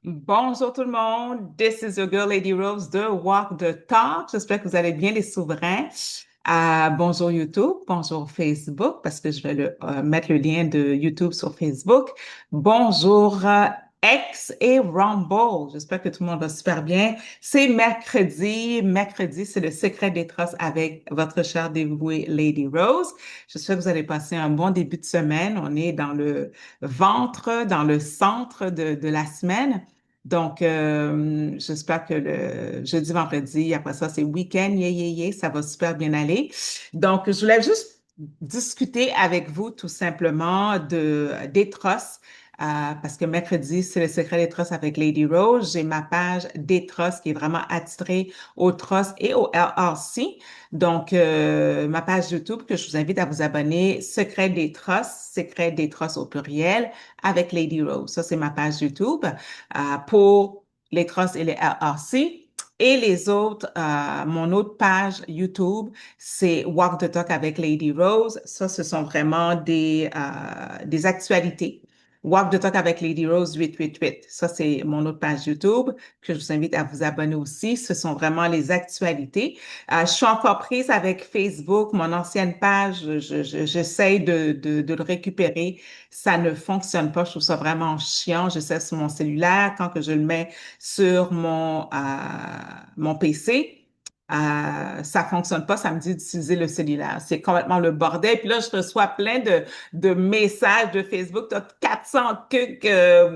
Bonjour tout le monde, this is your girl Lady Rose de Walk the Talk. J'espère que vous allez bien les souverains. Bonjour YouTube, bonjour Facebook, parce que je vais mettre le lien de YouTube sur Facebook. Bonjour X et Rumble. J'espère que tout le monde va super bien. C'est mercredi. Mercredi, c'est le secret des trosses avec votre chère dévouée Lady Rose. J'espère que vous allez passer un bon début de semaine. On est dans le ventre, dans le centre de la semaine. Donc, j'espère que le jeudi, vendredi, après ça, c'est week-end, ça va super bien aller. Donc, je voulais juste discuter avec vous tout simplement des trosses, parce que mercredi, c'est le secret des trosses avec Lady Rose. J'ai ma page des trosses qui est vraiment attitrée aux trosses et au LRC. Donc, ma page YouTube que je vous invite à vous abonner, Secret des trosses au pluriel avec Lady Rose. Ça, c'est ma page YouTube pour les trosses et les RRC. Et les autres, mon autre page YouTube, c'est Walk the Talk avec Lady Rose. Ça, ce sont vraiment des actualités. Walk the Talk avec Lady Rose 888. Ça, c'est mon autre page YouTube que je vous invite à vous abonner aussi. Ce sont vraiment les actualités. Je suis encore prise avec Facebook, mon ancienne page. J'essaie de le récupérer. Ça ne fonctionne pas. Je trouve ça vraiment chiant. J'essaie sur mon cellulaire. Quand que je le mets sur mon PC, ça fonctionne pas. Ça me dit d'utiliser le cellulaire. C'est complètement le bordel. Puis là, je reçois plein de messages de Facebook. T'as 400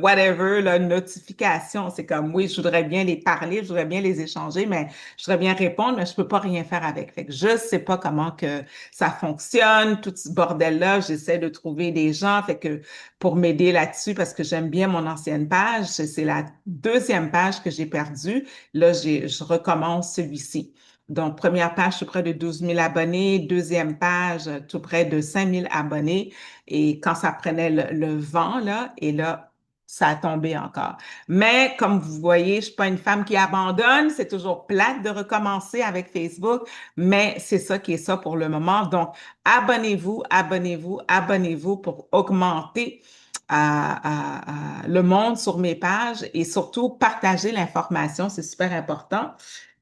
whatever, là, notifications. C'est comme, oui, je voudrais bien les parler, je voudrais bien les échanger, mais je voudrais bien répondre, mais je peux pas rien faire avec. Fait que je sais pas comment que ça fonctionne, tout ce bordel-là. J'essaie de trouver des gens. Fait que pour m'aider là-dessus parce que j'aime bien mon ancienne page. C'est la deuxième page que j'ai perdue. Là, je recommence celui-ci. Donc, première page, tout près de 12 000 abonnés. Deuxième page, tout près de 5 000 abonnés. Et quand ça prenait le vent, là, et là, ça a tombé encore. Mais comme vous voyez, je suis pas une femme qui abandonne. C'est toujours plate de recommencer avec Facebook, mais c'est ça qui est ça pour le moment. Donc, abonnez-vous, abonnez-vous, abonnez-vous pour augmenter le monde sur mes pages et surtout partager l'information, c'est super important.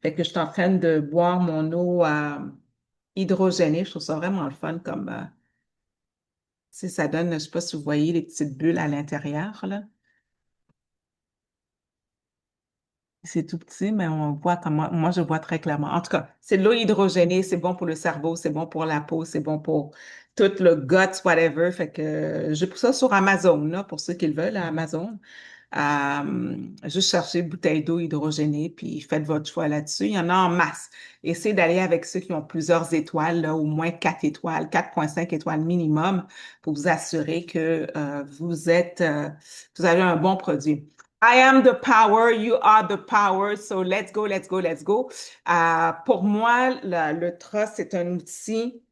Fait que je suis en train de boire mon eau hydrogénée. Je trouve ça vraiment le fun comme si ça donne, je sais pas si vous voyez les petites bulles à l'intérieur, là. C'est tout petit, mais on voit comment, moi je vois très clairement. En tout cas, c'est de l'eau hydrogénée, c'est bon pour le cerveau, c'est bon pour la peau, c'est bon pour tout le guts, whatever. Fait que j'ai pris ça sur Amazon, là, pour ceux qui le veulent, à Amazon. Juste chercher bouteille d'eau hydrogénée, puis faites votre choix là-dessus. Il y en a en masse. Essayez d'aller avec ceux qui ont plusieurs étoiles, là, au moins 4 étoiles, 4,5 étoiles minimum, pour vous assurer que vous avez un bon produit. I am the power, you are the power, so let's go, let's go, let's go. Pour moi, le trust, c'est un outil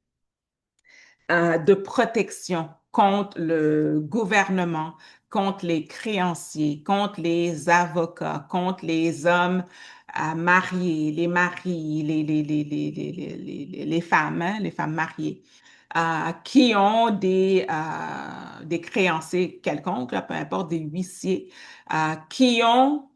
de protection contre le gouvernement, contre les créanciers, contre les avocats, contre les hommes mariés, les maris, les femmes, hein, les femmes mariées, qui ont des créanciers quelconques, là, peu importe, des huissiers, qui ont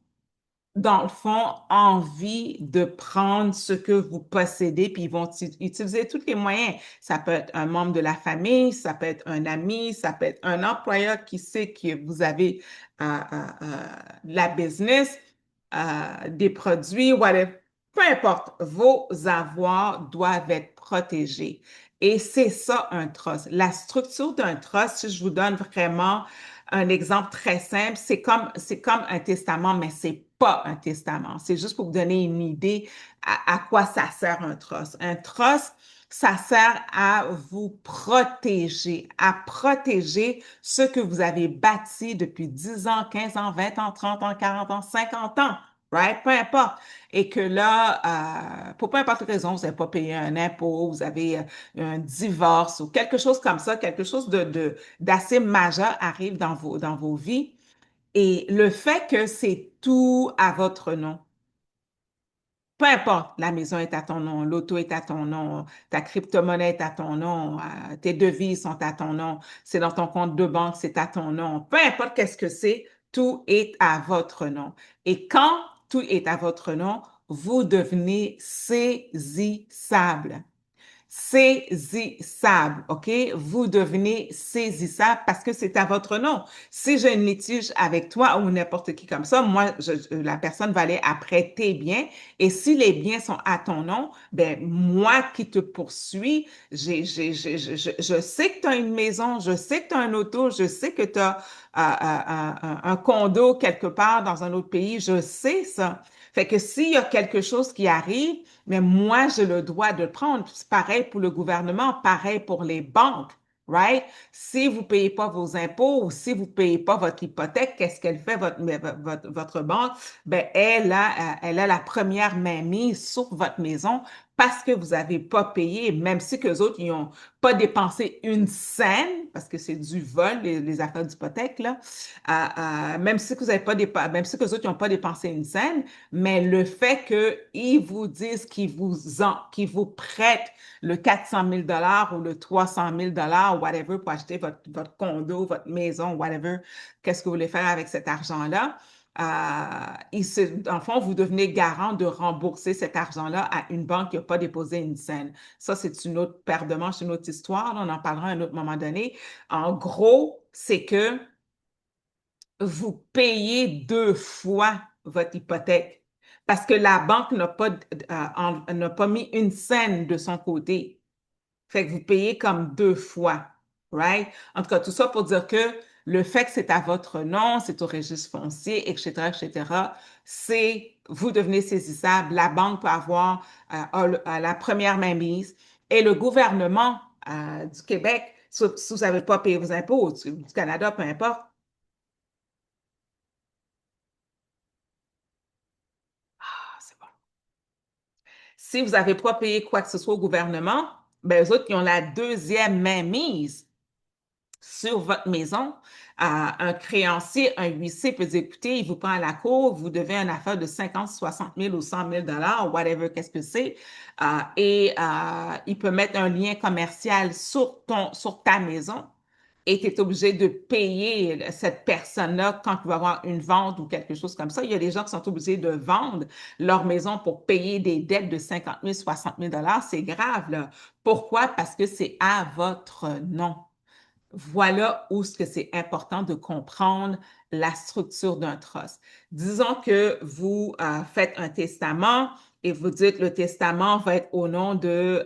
dans le fond, envie de prendre ce que vous possédez, puis ils vont utiliser tous les moyens. Ça peut être un membre de la famille, ça peut être un ami, ça peut être un employeur qui sait que vous avez la business, des produits, whatever. Peu importe, vos avoirs doivent être protégés. Et c'est ça un trust. La structure d'un trust, si je vous donne vraiment un exemple très simple, c'est comme un testament, mais c'est pas un testament. C'est juste pour vous donner une idée à quoi ça sert un trust. Un trust, ça sert à vous protéger, à protéger ce que vous avez bâti depuis 10 ans, 15 ans, 20 ans, 30 ans, 40 ans, 50 ans. Right? Peu importe. Et que là, pour peu importe raison, vous n'avez pas payé un impôt, vous avez un divorce ou quelque chose comme ça, quelque chose d'assez majeur arrive dans vos vies. Et le fait que c'est tout à votre nom, peu importe, la maison est à ton nom, l'auto est à ton nom, ta crypto-monnaie est à ton nom, tes devises sont à ton nom, c'est dans ton compte de banque, c'est à ton nom, peu importe qu'est-ce que c'est, tout est à votre nom. Et quand tout est à votre nom, vous devenez saisissable. Saisissable, OK? Vous devenez saisissable parce que c'est à votre nom. Si j'ai une litige avec toi ou n'importe qui comme ça, moi, la personne va aller après tes biens. Et si les biens sont à ton nom, ben moi qui te poursuis, je sais que tu as une maison, je sais que tu as un auto, je sais que tu as un condo quelque part dans un autre pays, je sais ça. Fait que s'il y a quelque chose qui arrive, mais moi, j'ai le droit de le prendre. C'est pareil pour le gouvernement, pareil pour les banques, right? Si vous payez pas vos impôts ou si vous payez pas votre hypothèque, qu'est-ce qu'elle fait, votre banque? Ben, elle a la première mainmise sur votre maison parce que vous avez pas payé, même si que les autres, ils ont pas dépensé une scène, parce que c'est du vol, les affaires d'hypothèque, là. Même si que vous avez pas même si que les autres, ils n'ont pas dépensé une scène, mais le fait qu'ils vous disent qu'ils vous prêtent le 400 000 ou le 300 000 whatever, pour acheter votre condo, votre maison, whatever, qu'est-ce que vous voulez faire avec cet argent-là? En fond, vous devenez garant de rembourser cet argent-là à une banque qui n'a pas déposé une scène. Ça, c'est une autre paire de manches, une autre histoire. Là, on en parlera à un autre moment donné. En gros, c'est que vous payez deux fois votre hypothèque parce que la banque n'a pas mis une scène de son côté. Fait que vous payez comme deux fois, right? En tout cas, tout ça pour dire que le fait que c'est à votre nom, c'est au registre foncier, etc., vous devenez saisissable. La banque peut avoir la première mainmise et le gouvernement du Québec, si vous n'avez pas payé vos impôts, du Canada, peu importe. Ah, c'est bon. Si vous n'avez pas payé quoi que ce soit au gouvernement, ben, eux autres, ils ont la deuxième mainmise sur votre maison. Un créancier, un huissier peut dire, écoutez, il vous prend à la cour, vous devez une affaire de 50, 60 000 ou 100 000 whatever, qu'est-ce que c'est. Il peut mettre un lien commercial sur ta maison et tu es obligé de payer cette personne-là quand il va y avoir une vente ou quelque chose comme ça. Il y a des gens qui sont obligés de vendre leur maison pour payer des dettes de 50 000, 60 000 dollars. C'est grave, là. Pourquoi? Parce que c'est à votre nom. Voilà où ce que c'est important de comprendre la structure d'un trust. Disons que vous faites un testament et vous dites le testament va être au nom de,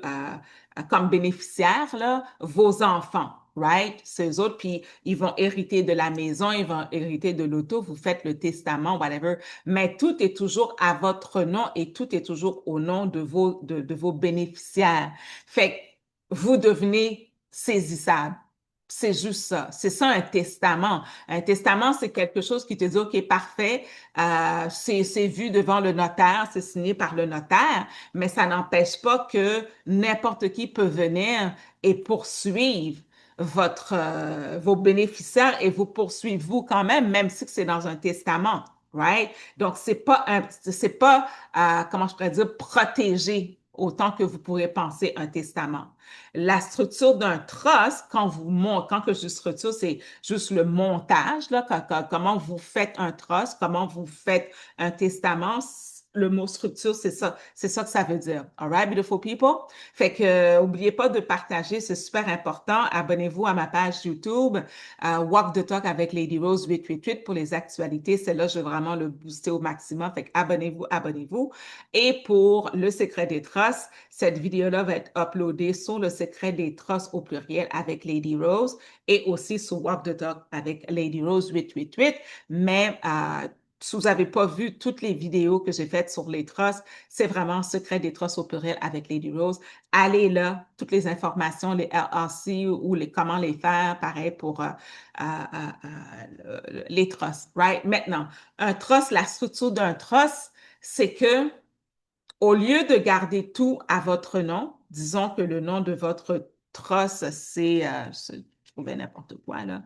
comme bénéficiaires, là, vos enfants, right? Ces autres, puis ils vont hériter de la maison, ils vont hériter de l'auto, vous faites le testament, whatever. Mais tout est toujours à votre nom et tout est toujours au nom de vos bénéficiaires. Fait que vous devenez saisissable. C'est juste ça. C'est ça un testament. Un testament, c'est quelque chose qui te dit, OK, parfait, c'est vu devant le notaire, c'est signé par le notaire, mais ça n'empêche pas que n'importe qui peut venir et poursuivre vos bénéficiaires et vous poursuivre vous quand même, même si c'est dans un testament, right? Donc, c'est pas, comment je pourrais dire, protégé autant que vous pourrez penser un testament. La structure d'un trust, quand que je dis structure, c'est juste le montage, là, comment vous faites un trust, comment vous faites un testament. Le mot structure, c'est ça que ça veut dire. All right, beautiful people? Fait que, oubliez pas de partager, c'est super important. Abonnez-vous à ma page YouTube, Walk the Talk avec Lady Rose 888 pour les actualités. Celle-là, je veux vraiment le booster au maximum. Fait que abonnez-vous, abonnez-vous. Et pour le secret des trusts, cette vidéo-là va être uploadée sur le secret des trusts au pluriel avec Lady Rose et aussi sur Walk the Talk avec Lady Rose 888. Mais si vous n'avez pas vu toutes les vidéos que j'ai faites sur les trusts, c'est vraiment Secret des trusts au pluriel avec Lady Rose. Allez là, toutes les informations, les LLC ou comment les faire, pareil pour les trusts, right? Maintenant, un trust, la structure d'un trust, c'est que au lieu de garder tout à votre nom, disons que le nom de votre trust, je trouvais n'importe quoi, là,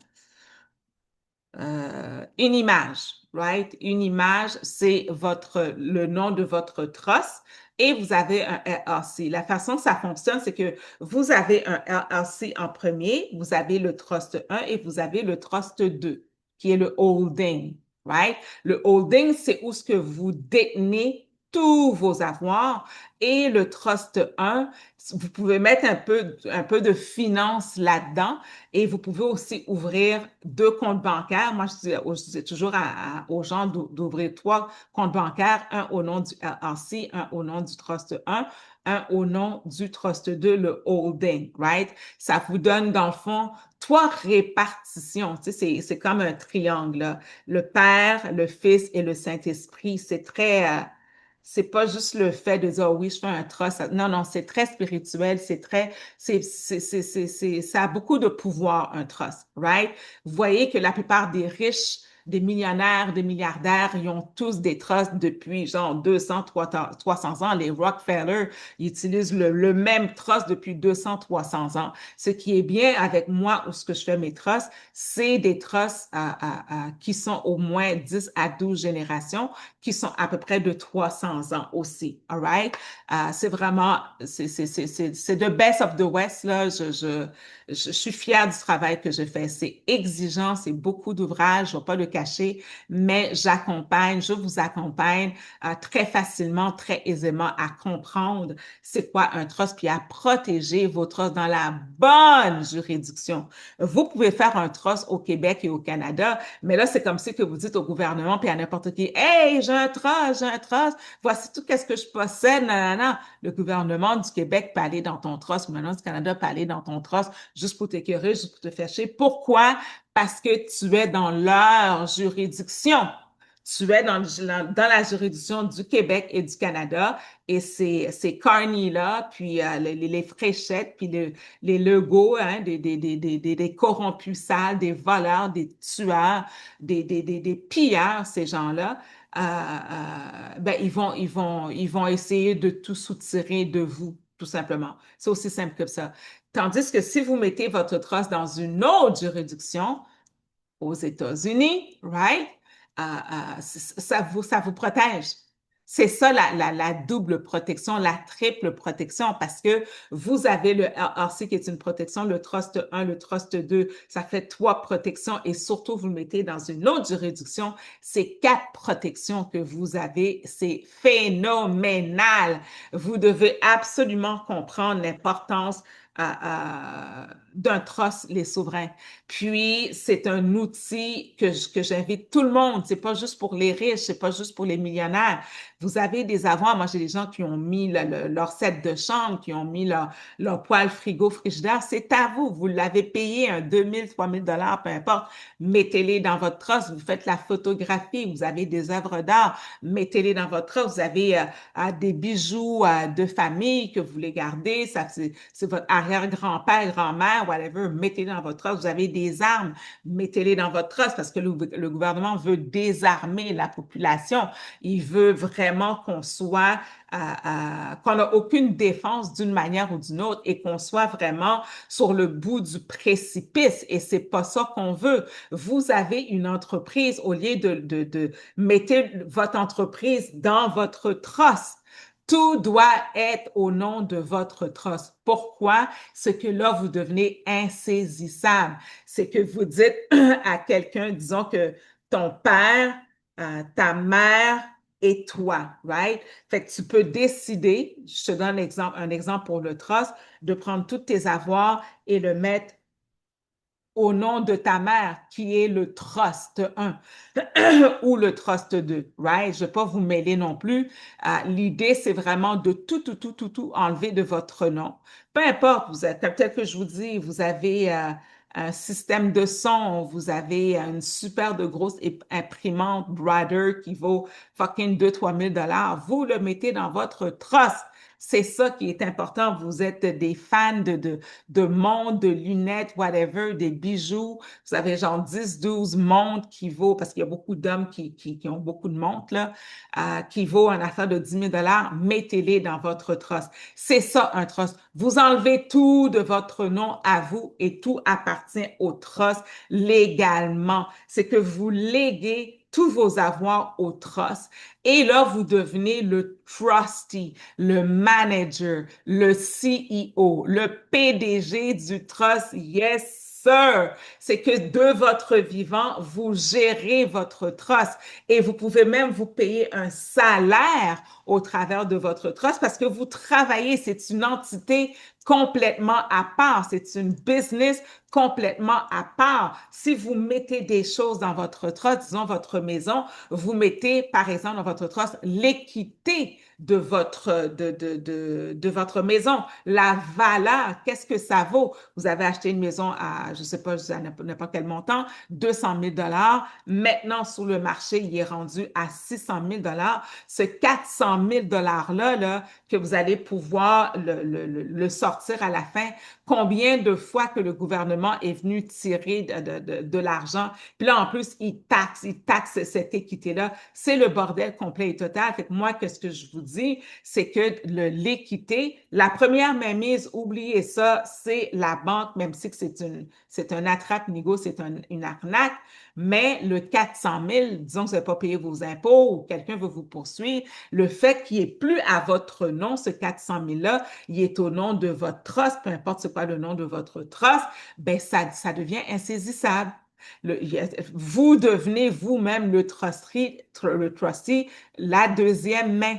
une image, right? Une image, c'est le nom de votre trust et vous avez un LLC. La façon que ça fonctionne, c'est que vous avez un LLC en premier, vous avez le trust 1 et vous avez le trust 2, qui est le holding. right? Le holding, c'est où ce que vous détenez tous vos avoirs et le trust 1, vous pouvez mettre un peu de finance là-dedans et vous pouvez aussi ouvrir 2 comptes bancaires. Moi, je dis toujours aux gens d'ouvrir 3 comptes bancaires, un au nom du LLC, un au nom du trust 1 au nom du trust 2, le holding, right? Ça vous donne, dans le fond, 3 répartitions. Tu sais, c'est comme un triangle, là. Le Père, le Fils et le Saint-Esprit. C'est pas juste le fait de dire, oh oui, je fais un trust. Non, non, c'est très spirituel. Ça a beaucoup de pouvoir, un trust, right? Vous voyez que la plupart des riches, des millionnaires, des milliardaires, ils ont tous des trusts depuis genre 200, 300 ans. Les Rockefeller, ils utilisent le même trust depuis 200, 300 ans. Ce qui est bien avec moi, où ce que je fais mes trusts, c'est des trusts qui sont au moins 10 à 12 générations, qui sont à peu près de 300 ans aussi. All right? C'est vraiment, c'est the best of the West, là. Je suis fière du travail que je fais. C'est exigeant, c'est beaucoup d'ouvrages, je ne vais pas le cacher, mais je vous accompagne très facilement, très aisément à comprendre c'est quoi un trust, puis à protéger vos trusts dans la bonne juridiction. Vous pouvez faire un trust au Québec et au Canada, mais là, c'est comme si que vous dites au gouvernement puis à n'importe qui, hey, j'ai un trust, voici tout qu'est-ce que je possède, nanana. Le gouvernement du Québec peut aller dans ton trust, le gouvernement du Canada peut aller dans ton trust juste pour t'écœurer, juste pour te faire chier. Pourquoi? Parce que tu es dans leur juridiction. Tu es dans la juridiction du Québec et du Canada et ces Carney-là, puis les fréchettes, puis les Legos, hein, des corrompus sales, des voleurs, des tueurs, des pilleurs, ces gens-là, ben, ils vont essayer de tout soutirer de vous, tout simplement. C'est aussi simple que ça. Tandis que si vous mettez votre trust dans une autre juridiction, aux États-Unis, right? Ça vous protège. C'est ça la double protection, la triple protection, parce que vous avez le LRC qui est une protection, le Trust 1, le Trust 2, ça fait 3 protections et surtout vous le mettez dans une autre juridiction, c'est 4 protections que vous avez. C'est phénoménal. Vous devez absolument comprendre l'importance d'un trust, les souverains. Puis, c'est un outil que j'invite tout le monde. C'est pas juste pour les riches, c'est pas juste pour les millionnaires. Vous avez des avoirs. Moi, j'ai des gens qui ont mis leur set de chambre, qui ont mis leur poêle frigo, frigidaire. C'est à vous. Vous l'avez payé un 2000, 3000 $, peu importe. Mettez-les dans votre trust. Vous faites la photographie. Vous avez des œuvres d'art. Mettez-les dans votre trust. Vous avez des bijoux de famille que vous voulez garder. Ça, c'est votre arrière-grand-père, grand-mère, whatever. Mettez-les dans votre trust. Vous avez des armes. Mettez-les dans votre trust parce que le gouvernement veut désarmer la population. Il veut vraiment qu'on n'a aucune défense d'une manière ou d'une autre et qu'on soit vraiment sur le bout du précipice. Et c'est pas ça qu'on veut. Vous avez une entreprise, au lieu de mettez votre entreprise dans votre trust. Tout doit être au nom de votre trust. Pourquoi? C'est que là, vous devenez insaisissable. C'est que vous dites à quelqu'un, disons que ton père, ta mère et toi, right? Fait que tu peux décider, je te donne un exemple pour le trust, de prendre tous tes avoirs et le mettre au nom de ta mère, qui est le Trust 1 ou le Trust 2, right? Je ne vais pas vous mêler non plus. L'idée, c'est vraiment de tout enlever de votre nom. Peu importe, tel que je vous dis, vous avez un système de son, vous avez une super de grosse imprimante Brother qui vaut fucking 2 000 à 3 000 $. Vous le mettez dans votre trust. C'est ça qui est important. Vous êtes des fans de montres, de lunettes, whatever, des bijoux. Vous avez genre 10, 12 montres qui vaut, parce qu'il y a beaucoup d'hommes qui ont beaucoup de montres, là, qui vaut en affaire de 10 000 $. Mettez-les dans votre trust. C'est ça, un trust. Vous enlevez tout de votre nom à vous et tout appartient au trust légalement. C'est que vous léguez tous vos avoirs au trust. Et là, vous devenez le trustee, le manager, le CEO, le PDG du trust. Yes, sir. C'est que de votre vivant, vous gérez votre trust et vous pouvez même vous payer un salaire au travers de votre trust parce que vous travaillez. C'est une entité complètement à part. C'est une business complètement à part. Si vous mettez des choses dans votre trust, disons votre maison, vous mettez par exemple dans votre trust l'équité de votre maison, la valeur, qu'est-ce que ça vaut? Vous avez acheté une maison à, je ne sais pas, à n'importe quel montant, 200 000 dollars. Maintenant, sur le marché, il est rendu à 600 000 dollars. Ce 400 000 dollars-là, là, que vous allez pouvoir le sortir à la fin, combien de fois que le gouvernement est venu tirer de l'argent, puis là, en plus, il taxe cette équité-là. C'est le bordel complet et total. Fait que moi, qu'est-ce que je vous dis, c'est que l'équité, la première mainmise, oubliez ça, c'est la banque, même si c'est un attrape-nigo, une arnaque, mais le 400 000, disons que vous n'avez pas payé vos impôts ou quelqu'un veut vous poursuivre, le fait qu'il n'est plus à votre nom, ce 400 000-là, il est au nom de votre trust, peu importe c'est quoi le nom de votre trust, ben ça devient insaisissable. Vous devenez vous-même le trustee, la deuxième main.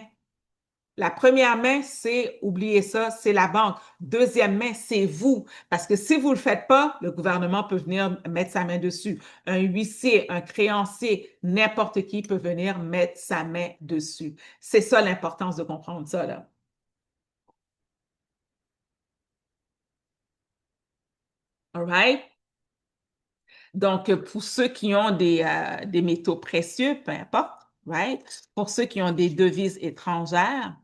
La première main, c'est, oubliez ça, c'est la banque. Deuxième main, c'est vous. Parce que si vous ne le faites pas, le gouvernement peut venir mettre sa main dessus. Un huissier, un créancier, n'importe qui peut venir mettre sa main dessus. C'est ça l'importance de comprendre ça, là. All right? Donc, pour ceux qui ont des métaux précieux, peu importe, right? Pour ceux qui ont des devises étrangères,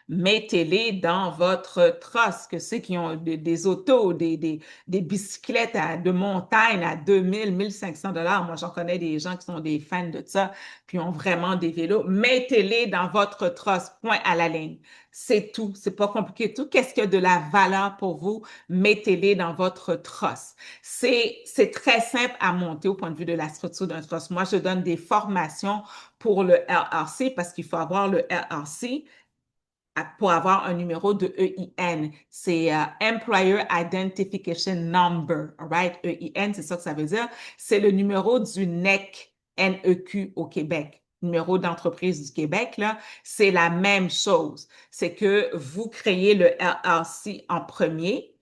mettez-les dans votre trosse, que ceux qui ont des autos, des bicyclettes de montagne à 2000, 1500 dollars. Moi, j'en connais des gens qui sont des fans de ça, puis ont vraiment des vélos. Mettez-les dans votre trosse, point à la ligne. C'est tout. C'est pas compliqué. Tout qu'est-ce qui a de la valeur pour vous, mettez-les dans votre trosse. C'est très simple à monter au point de vue de la structure d'un trosse. Moi, je donne des formations pour le LRC parce qu'il faut avoir le LRC pour avoir un numéro de EIN. C'est Employer Identification Number. All right? EIN, c'est ça que ça veut dire. C'est le numéro du NEC, NEQ au Québec. Numéro d'entreprise du Québec, là, c'est la même chose. C'est que vous créez le LLC en premier,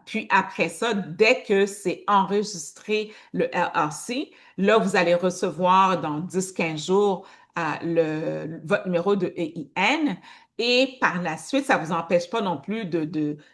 puis après ça, dès que c'est enregistré le LLC, là, vous allez recevoir dans 10-15 jours votre numéro de EIN. Et par la suite, ça ne vous empêche pas non plus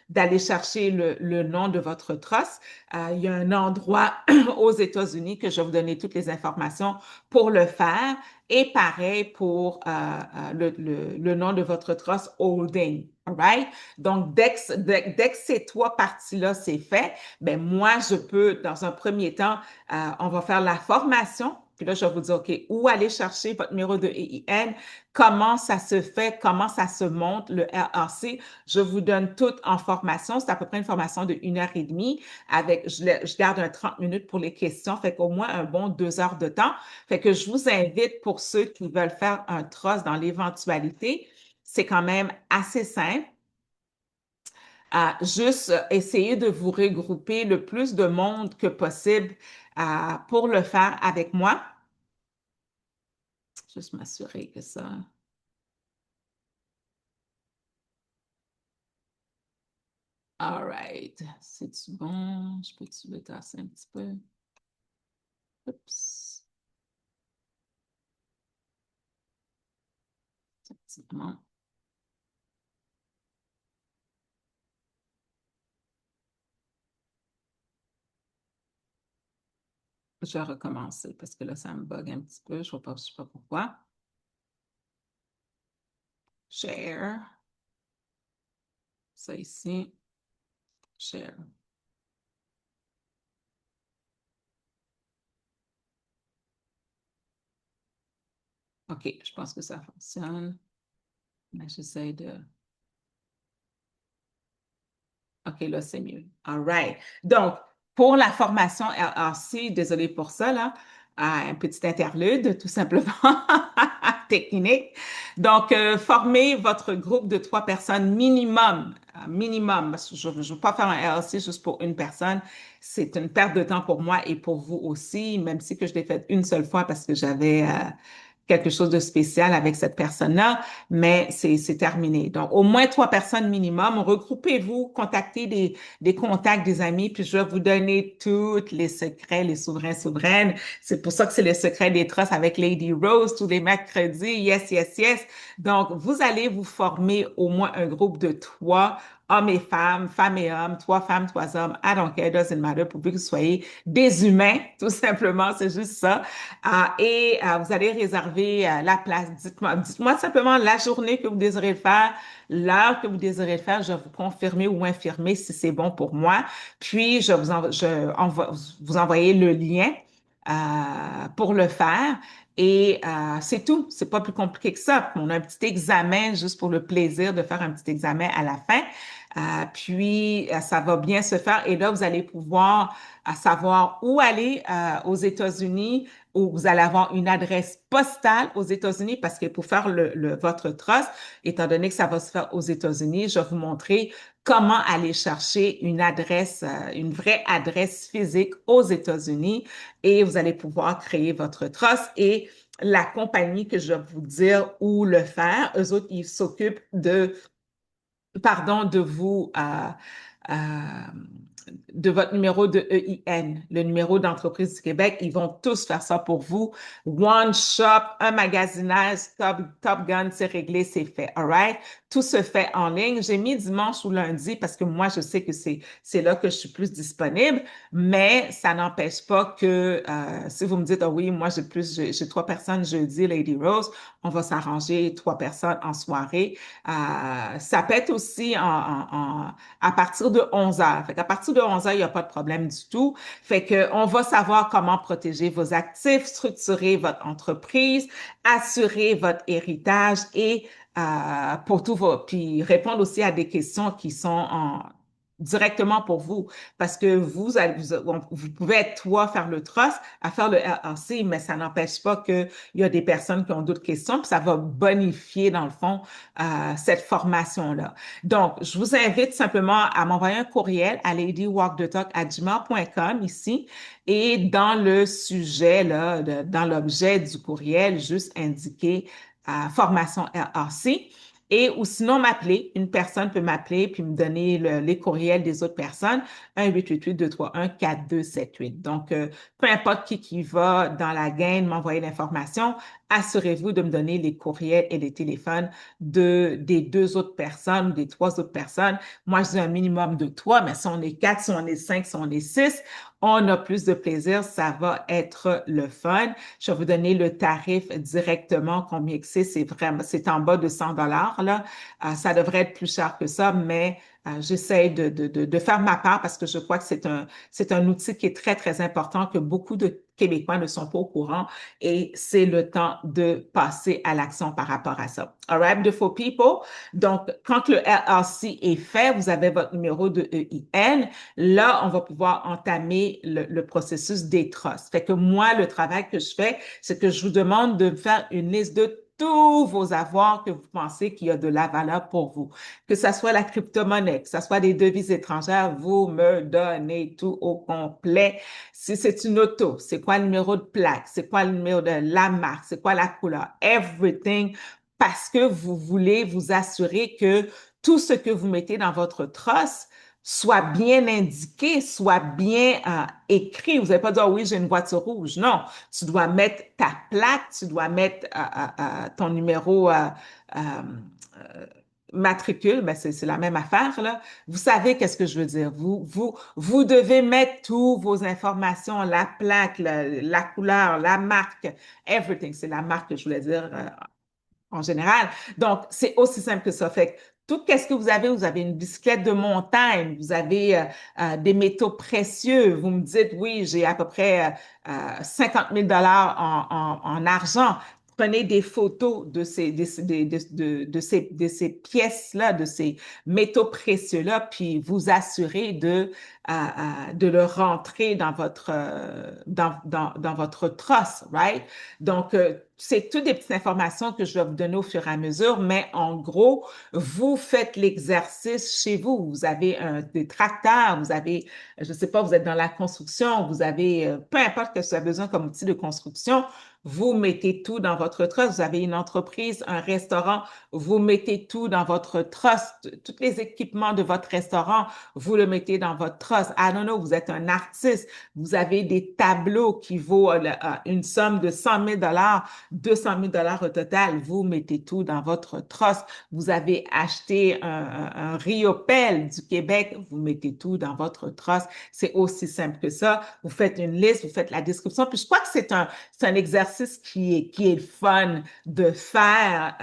d'aller chercher le nom de votre trust. Il y a un endroit aux États-Unis que je vais vous donner toutes les informations pour le faire. Et pareil pour le nom de votre trust holding. All right? Donc, dès que ces trois parties-là, c'est fait, ben moi, je peux, dans un premier temps, on va faire la formation. Puis là, je vais vous dire, OK, où aller chercher votre numéro de EIN, comment ça se fait, comment ça se monte, le RRC. Je vous donne tout en formation. C'est à peu près une formation de 1 heure et demie avec, je garde un 30 minutes pour les questions, fait qu'au moins un bon 2 heures de temps. Fait que je vous invite pour ceux qui veulent faire un trust dans l'éventualité. C'est quand même assez simple. Juste essayer de vous regrouper le plus de monde que possible pour le faire avec moi. Juste m'assurer que ça. All right. C'est-tu bon? Je peux-tu le tasser un petit peu? Oups. Un petit moment. Je vais recommencer parce que là, ça me bug un petit peu. Je ne sais pas pourquoi. Share. Ça ici. Share. OK, je pense que ça fonctionne. Mais j'essaie de. OK, là, c'est mieux. All right. Donc, pour la formation LRC, désolé pour ça, là, un petit interlude, tout simplement, technique. Donc, formez votre groupe de 3 personnes minimum. minimum, parce que je ne veux pas faire un LLC juste pour une personne. C'est une perte de temps pour moi et pour vous aussi, même si que je l'ai fait une seule fois parce que j'avais quelque chose de spécial avec cette personne-là, mais c'est terminé. Donc, au moins 3 personnes minimum. Regroupez-vous, contactez des contacts, des amis, puis je vais vous donner tous les secrets, les souverains, souveraines. C'est pour ça que c'est le secret des trusts avec Lady Rose tous les mercredis. Yes, yes, yes. Donc, vous allez vous former au moins un groupe de 3 hommes et femmes et hommes, 3 femmes, 3 hommes. I don't care, doesn't matter, pourvu que vous soyez des humains, tout simplement, c'est juste ça. Vous allez réserver la place. Dites-moi simplement la journée que vous désirez le faire, l'heure que vous désirez le faire. Je vais vous confirmer ou infirmer si c'est bon pour moi. Puis, vous envoyer le lien pour le faire. C'est tout. C'est pas plus compliqué que ça. On a un petit examen juste pour le plaisir de faire un petit examen à la fin. Ça va bien se faire. Et là, vous allez pouvoir savoir où aller aux États-Unis, où vous allez avoir une adresse postale aux États-Unis parce que pour faire votre trust, étant donné que ça va se faire aux États-Unis, je vais vous montrer comment aller chercher une adresse, une vraie adresse physique aux États-Unis et vous allez pouvoir créer votre trust et la compagnie que je vais vous dire où le faire, eux autres, ils s'occupent de vous, euh, de votre numéro de EIN, le numéro d'entreprise du Québec. Ils vont tous faire ça pour vous. One shop, un magasinage, Top Gun, c'est réglé, c'est fait. All right? Tout se fait en ligne. J'ai mis dimanche ou lundi parce que moi, je sais que c'est là que je suis plus disponible, mais ça n'empêche pas que si vous me dites, ah oui, moi, j'ai 3 personnes jeudi, Lady Rose, on va s'arranger 3 personnes en soirée. Ça peut être aussi à partir de 11 heures. Fait qu'à partir de 11 heures, il n'y a pas de problème du tout. Fait que on va savoir comment protéger vos actifs, structurer votre entreprise, assurer votre héritage et puis répondre aussi à des questions qui sont directement pour vous parce que vous pouvez être toi faire le trust à faire le LLC, mais ça n'empêche pas qu'il y a des personnes qui ont d'autres questions, puis ça va bonifier dans le fond cette formation-là. Donc, je vous invite simplement à m'envoyer un courriel à ladywalkthetalk@gmail.com ici et dans le sujet, là, dans l'objet du courriel, juste indiquer formation LRC. Ou sinon, m'appeler. Une personne peut m'appeler puis me donner les courriels des autres personnes. 1-888-231-4278. Donc, peu importe qui va dans la game m'envoyer l'information, assurez-vous de me donner les courriels et les téléphones des 2 autres personnes ou des 3 autres personnes. Moi, je dis un minimum de 3, mais si on est 4, si on est 5, si on est 6, on a plus de plaisir, ça va être le fun. Je vais vous donner le tarif directement, combien que c'est en bas de 100 là. Ça devrait être plus cher que ça, mais j'essaie de faire ma part parce que je crois que c'est un outil qui est très, très important que beaucoup de Québécois ne sont pas au courant et c'est le temps de passer à l'action par rapport à ça. All right, beautiful people. Donc, quand le LLC est fait, vous avez votre numéro de EIN. Là, on va pouvoir entamer le processus des trusts. Fait que moi, le travail que je fais, c'est que je vous demande de faire une liste de tous vos avoirs que vous pensez qu'il y a de la valeur pour vous. Que ce soit la crypto-monnaie, que ce soit des devises étrangères, vous me donnez tout au complet. Si c'est une auto, c'est quoi le numéro de plaque, c'est quoi le numéro de la marque, c'est quoi la couleur, everything, parce que vous voulez vous assurer que tout ce que vous mettez dans votre trust soit bien indiqué, soit bien écrit. Vous n'allez pas dire, oh oui, j'ai une voiture rouge. Non, tu dois mettre ta plaque, tu dois mettre ton numéro matricule, ben c'est la même affaire, là. Vous savez qu'est-ce que je veux dire. Vous devez mettre toutes vos informations, la plaque, la couleur, la marque, everything. C'est la marque que je voulais dire en général. Donc, c'est aussi simple que ça. Fait que tout qu'est-ce que vous avez une bicyclette de montagne, vous avez des métaux précieux, vous me dites, oui, j'ai à peu près 50 000 en argent. Prenez des photos de ces pièces-là, de ces métaux précieux-là, puis vous assurez de le rentrer dans votre trust, right? Donc, c'est toutes des petites informations que je vais vous donner au fur et à mesure, mais en gros, vous faites l'exercice chez vous. Vous avez des tracteurs, vous avez, je ne sais pas, vous êtes dans la construction, vous avez, peu importe ce que vous avez besoin comme outil de construction, vous mettez tout dans votre trust. Vous avez une entreprise, un restaurant, vous mettez tout dans votre trust. Tous les équipements de votre restaurant, vous le mettez dans votre trust. I don't know, vous êtes un artiste, vous avez des tableaux qui vaut une somme de 100 000 dollars, 200 000 dollars au total. Vous mettez tout dans votre trust. Vous avez acheté un Riopel du Québec, vous mettez tout dans votre trust. C'est aussi simple que ça. Vous faites une liste, vous faites la description. Puis je crois que c'est un exercice qui est fun de faire,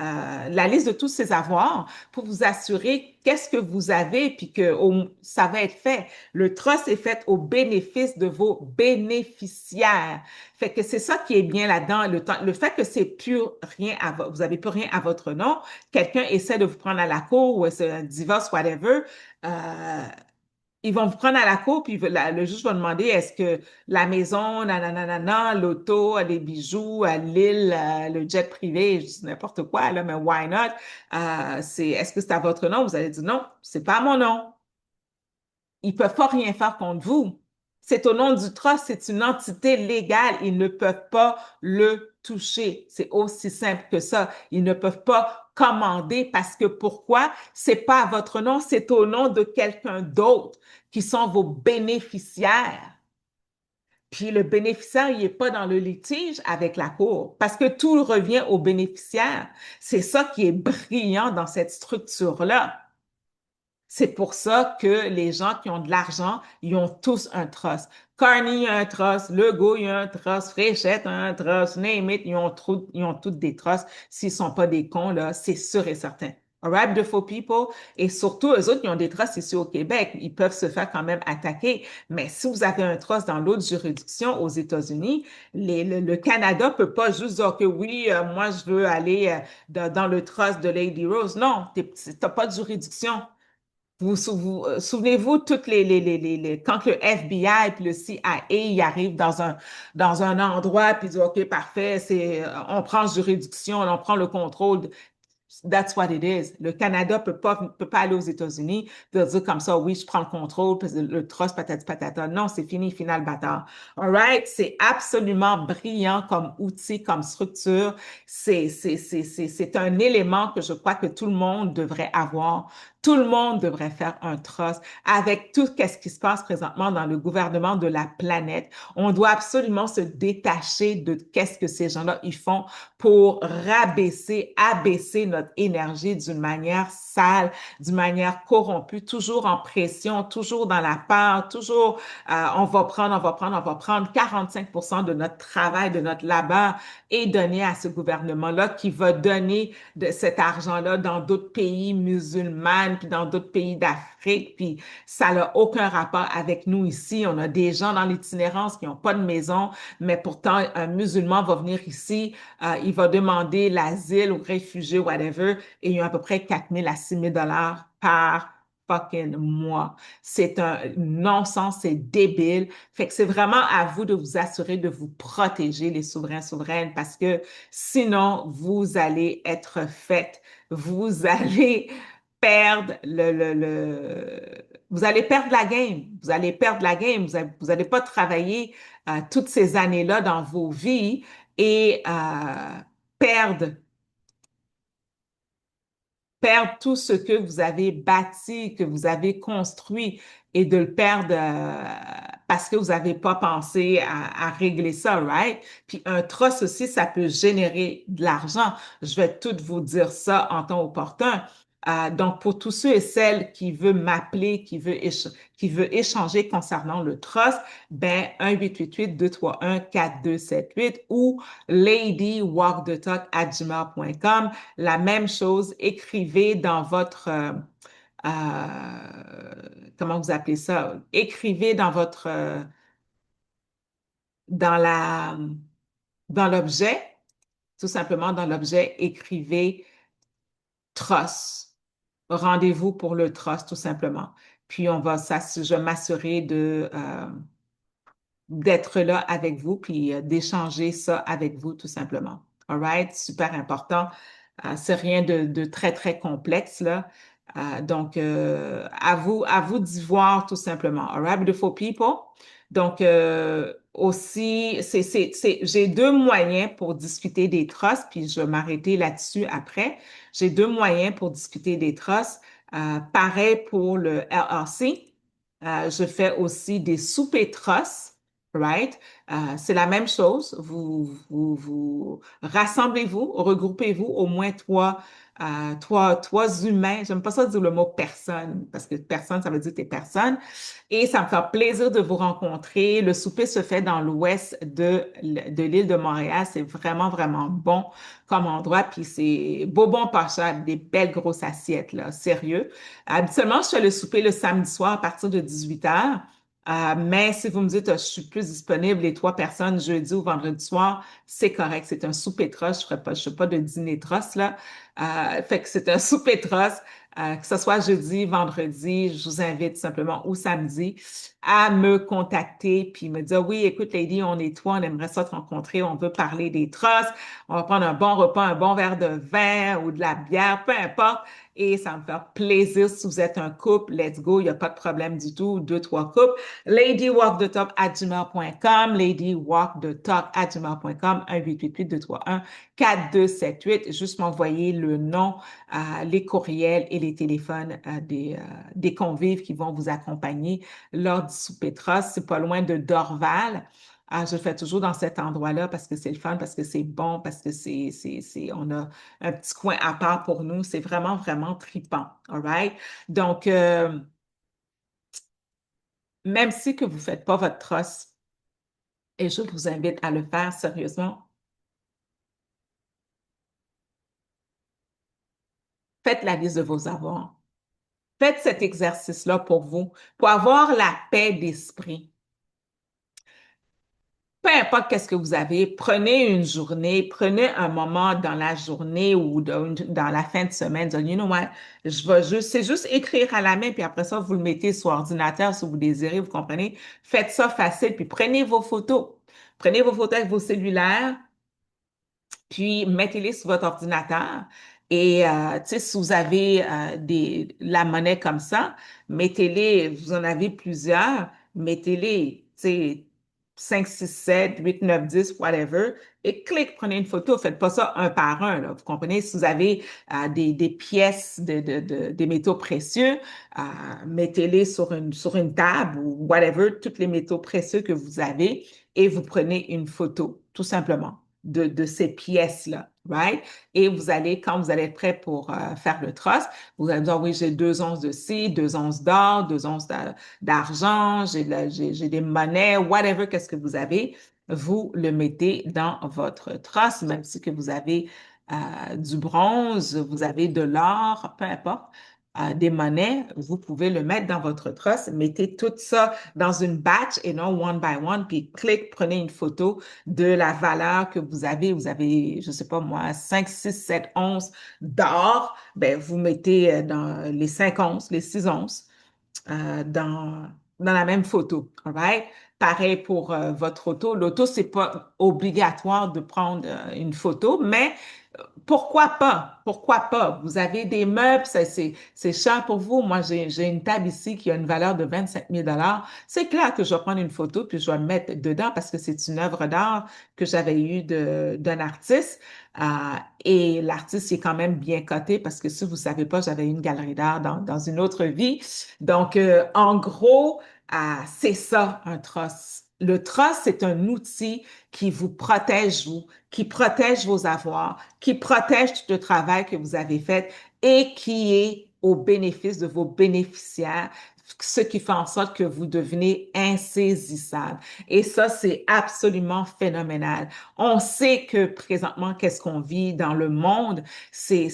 la liste de tous ces avoirs pour vous assurer qu'est-ce que vous avez, puis que ça va être fait. Le trust est fait au bénéfice de vos bénéficiaires. Fait que c'est ça qui est bien là-dedans. Le fait que c'est plus rien vous avez plus rien à votre nom, quelqu'un essaie de vous prendre à la cour ou c'est un divorce, whatever, euh, ils vont vous prendre à la cour, puis le juge va demander est-ce que la maison, nanana, l'auto, les bijoux, l'île, le jet privé, je dis n'importe quoi, là, mais why not? Est-ce que c'est à votre nom? Vous allez dire non, c'est pas à mon nom. Ils peuvent pas rien faire contre vous. C'est au nom du trust, c'est une entité légale. Ils ne peuvent pas le toucher. C'est aussi simple que ça. Ils ne peuvent pas commander parce que pourquoi? C'est pas à votre nom, c'est au nom de quelqu'un d'autre qui sont vos bénéficiaires. Puis le bénéficiaire, il n'est pas dans le litige avec la cour parce que tout revient au bénéficiaire. C'est ça qui est brillant dans cette structure-là. C'est pour ça que les gens qui ont de l'argent, ils ont tous un trust. Carney a un trust, Legault il a un trust, Fréchette a un trust, name it, ils ont tous des trusts. S'ils sont pas des cons, là, c'est sûr et certain. Alright, beautiful people. Et surtout, eux autres, ils ont des trusts ici au Québec. Ils peuvent se faire quand même attaquer. Mais si vous avez un trust dans l'autre juridiction aux États-Unis, le Canada peut pas juste dire que oui, moi, je veux aller dans le trust de Lady Rose. Non, t'as pas de juridiction. Souvenez-vous, toutes quand le FBI puis le CIA y arrivent dans un endroit puis disent, OK, parfait, on prend juridiction, on prend le contrôle. That's what it is. Le Canada peut pas aller aux États-Unis de dire comme ça, oui, je prends le contrôle, puis le trust, patati patata. Non, c'est fini, final bâtard. All right? C'est absolument brillant comme outil, comme structure. C'est un élément que je crois que tout le monde devrait avoir. Tout le monde devrait faire un trust avec tout ce qui se passe présentement dans le gouvernement de la planète. On doit absolument se détacher de qu'est-ce que ces gens-là ils font pour abaisser notre énergie d'une manière sale, d'une manière corrompue, toujours en pression, toujours dans la peur, toujours on va prendre 45% de notre travail, de notre labeur et donner à ce gouvernement-là qui va donner de cet argent-là dans d'autres pays musulmans, puis dans d'autres pays d'Afrique, puis ça n'a aucun rapport avec nous ici. On a des gens dans l'itinérance qui n'ont pas de maison, mais pourtant un musulman va venir ici, il va demander l'asile ou réfugié, whatever, et il y a à peu près 4 000 à 6 000 dollars par fucking mois. C'est un non-sens, c'est débile. Fait que c'est vraiment à vous de vous assurer de vous protéger, les souverains, souveraines, parce que sinon, vous allez être faites. Vous allez perdre vous allez perdre la game. Vous allez perdre la game. Vous allez pas travailler toutes ces années-là dans vos vies et perdre perdre tout ce que vous avez bâti, que vous avez construit et de le perdre parce que vous n'avez pas pensé à régler ça, right? Puis un trust aussi, ça peut générer de l'argent. Je vais tout vous dire ça en temps opportun. Donc, pour tous ceux et celles qui veulent m'appeler, qui veut échanger concernant le trust, ben, 1-888-231-4278 ou ladywalkthetalk@gmail.com. La même chose, écrivez dans votre, comment vous appelez ça? Écrivez dans votre, dans la, dans l'objet, tout simplement dans l'objet, écrivez trust. Rendez-vous pour le trust, tout simplement. Puis je vais m'assurer d'être là avec vous, puis d'échanger ça avec vous, tout simplement. All right? Super important. C'est rien de très, très complexe, là. Donc, à vous d'y voir tout simplement. All right, beautiful people. Donc, aussi, j'ai deux moyens pour discuter des trusts, puis je vais m'arrêter là-dessus après. J'ai deux moyens pour discuter des trusts. Pareil pour le LLC. Je fais aussi des soupers trusts, right? C'est la même chose. Vous rassemblez-vous, regroupez-vous au moins trois humains. J'aime pas ça dire le mot personne, parce que personne, ça veut dire t'es personne. Et ça me fait plaisir de vous rencontrer. Le souper se fait dans l'ouest de l'île de Montréal. C'est vraiment, vraiment bon comme endroit. Puis c'est beau, bon, pas cher, des belles grosses assiettes, là, sérieux. Habituellement, je fais le souper le samedi soir à partir de 18 heures. Mais si vous me dites, je suis plus disponible les trois personnes jeudi ou vendredi soir, c'est correct. C'est un souper de trosse. Je fais pas de dîner de trosse, là. Fait que c'est un souper de trosse. Que ce soit jeudi, vendredi, je vous invite simplement ou samedi à me contacter puis me dire, oui, écoute, Lady, on est toi, on aimerait ça te rencontrer, on veut parler des trosses, on va prendre un bon repas, un bon verre de vin ou de la bière, peu importe. Et ça me fait plaisir si vous êtes un couple, let's go, il n'y a pas de problème du tout, deux, trois couples. LadyWalkTheTalk@gmail.com, LadyWalkTheTalk@gmail.com, 1-888-231-4278. Juste m'envoyer le nom, les courriels et les téléphones des convives qui vont vous accompagner lors du souper Tross. C'est pas loin de Dorval. Je le fais toujours dans cet endroit-là parce que c'est le fun, parce que c'est bon, parce que on a un petit coin à part pour nous. C'est vraiment, vraiment trippant. All right? Donc, même si que vous ne faites pas votre tross, et je vous invite à le faire sérieusement, faites la liste de vos avoirs. Faites cet exercice-là pour vous, pour avoir la paix d'esprit. Peu importe qu'est-ce que vous avez, prenez une journée, prenez un moment dans la journée ou dans la fin de semaine, dites, you know what, c'est juste écrire à la main, puis après ça, vous le mettez sur ordinateur si vous désirez, vous comprenez? Faites ça facile, puis prenez vos photos. Prenez vos photos avec vos cellulaires, puis mettez-les sur votre ordinateur. Et tu sais, si vous avez la monnaie comme ça, mettez-les, vous en avez plusieurs, mettez-les, tu sais, 5, 6, 7, 8, 9, 10, whatever, et clic, prenez une photo. Faites pas ça un par un, là. Vous comprenez? Si vous avez des pièces des métaux précieux, mettez-les sur une table ou whatever, tous les métaux précieux que vous avez, et vous prenez une photo, tout simplement de ces pièces-là, right? Et vous allez, quand vous allez être prêt pour faire le trust, vous allez dire, oui, j'ai 2 onces de ci, 2 onces d'or, 2 onces d'argent, j'ai des monnaies, whatever, qu'est-ce que vous avez, vous le mettez dans votre trust, même si que vous avez du bronze, vous avez de l'or, peu importe, des monnaies, vous pouvez le mettre dans votre trust, mettez tout ça dans une batch et non one by one, puis clic, prenez une photo de la valeur que vous avez. Vous avez, je sais pas moi, 5, 6, 7 onces d'or, ben, vous mettez dans les 5 onces, les 6 onces dans la même photo. All right? Pareil pour votre auto. L'auto, c'est pas obligatoire de prendre une photo, mais pourquoi pas? Pourquoi pas? Vous avez des meubles, c'est cher pour vous. Moi, j'ai une table ici qui a une valeur de 25 000 $. C'est clair que je vais prendre une photo puis je vais me mettre dedans parce que c'est une œuvre d'art que j'avais eue d'un artiste. Euh, et l'artiste est quand même bien coté parce que si vous savez pas, j'avais une galerie d'art dans une autre vie. Donc, en gros, c'est ça un trust. Le trust, c'est un outil qui vous protège, vous, qui protège vos avoirs, qui protège tout le travail que vous avez fait et qui est au bénéfice de vos bénéficiaires, ce qui fait en sorte que vous devenez insaisissable. Et ça, c'est absolument phénoménal. On sait que présentement, qu'est-ce qu'on vit dans le monde, c'est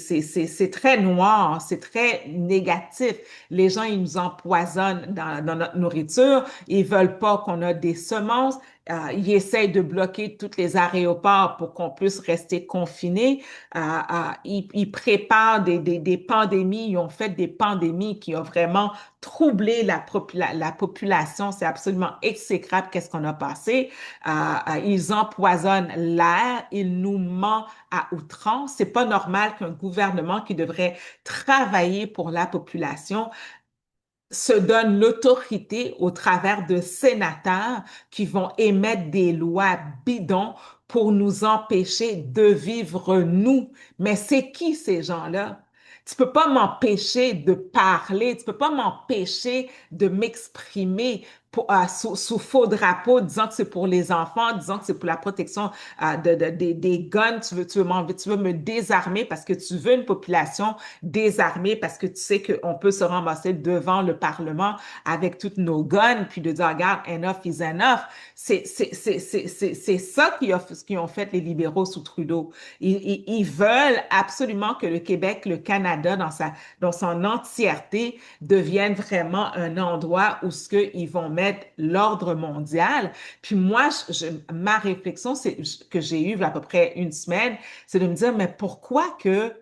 très noir, c'est très négatif. Les gens, ils nous empoisonnent dans notre nourriture. Ils veulent pas qu'on ait des semences. ils essayent de bloquer tous les aéroports pour qu'on puisse rester confinés. Ils préparent des pandémies. Ils ont fait des pandémies qui ont vraiment troublé la population. C'est absolument exécrable qu'est-ce qu'on a passé. Ils empoisonnent l'air. Ils nous mentent à outrance. C'est pas normal qu'un gouvernement qui devrait travailler pour la population se donne l'autorité au travers de sénateurs qui vont émettre des lois bidons pour nous empêcher de vivre nous. Mais c'est qui ces gens-là? Tu peux pas m'empêcher de parler, tu peux pas m'empêcher de m'exprimer sous faux drapeau, disant que c'est pour les enfants, disant que c'est pour la protection des guns. Tu veux me désarmer parce que tu veux une population désarmée, parce que tu sais qu'on peut se ramasser devant le Parlement avec toutes nos guns, puis de dire, regarde, enough is enough. C'est ça qui ont fait les libéraux sous Trudeau. Ils veulent absolument que le Québec, le Canada, dans son entièreté, devienne vraiment un endroit où ce qu'ils vont mettre l'ordre mondial. Puis moi, ma réflexion que j'ai eue il y a à peu près une semaine, c'est de me dire, mais pourquoi que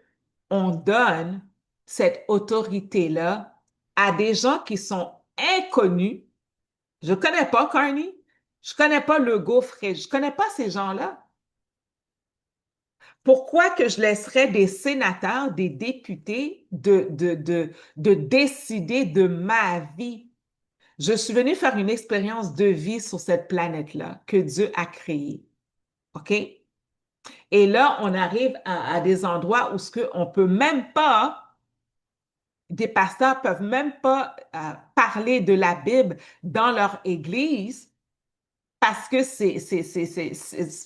on donne cette autorité-là à des gens qui sont inconnus? Je connais pas Carney, je connais pas Legault, Fré, je connais pas ces gens-là. Pourquoi que je laisserais des sénateurs, des députés de décider de ma vie? Je suis venue faire une expérience de vie sur cette planète-là que Dieu a créée. OK? Et là, on arrive à des endroits où ce que on peut même pas, des pasteurs peuvent même pas parler de la Bible dans leur église parce que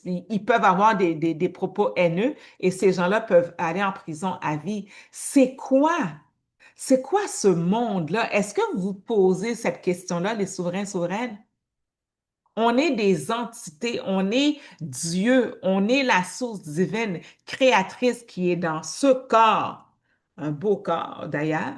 ils peuvent avoir des propos haineux et ces gens-là peuvent aller en prison à vie. C'est quoi? C'est quoi ce monde-là? Est-ce que vous posez cette question-là, les souverains, souveraines? On est des entités, on est Dieu, on est la source divine, créatrice qui est dans ce corps, un beau corps d'ailleurs,